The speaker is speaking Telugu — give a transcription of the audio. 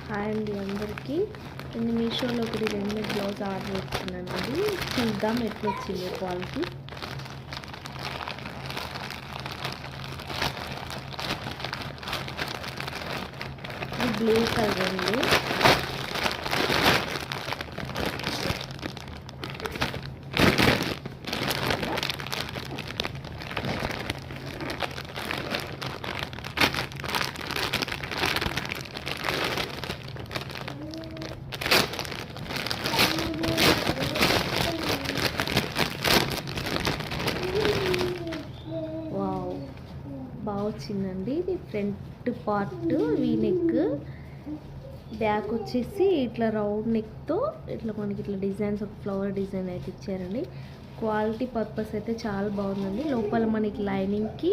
హాయ్ అండి అందరికీ. నేను మీషోలో ఒకటి రెడీమేడ్ బ్లౌజ్ ఆర్డర్ పెట్టుకున్నానండి. చూద్దాం ఎట్లా వచ్చింది క్వాలిటీ. ఇది బ్లూ కలర్ అండి. బాగా వచ్చిందండి. ఇది front part V neck, back వచ్చేసి ఇట్లా రౌండ్ నెక్తో ఇట్లా మనకి ఇట్లా డిజైన్స్, ఒక ఫ్లవర్ డిజైన్ అయితే ఇచ్చారండి. క్వాలిటీ పర్పస్ అయితే చాలా బాగుందండి. లోపల మనకి లైనింగ్కి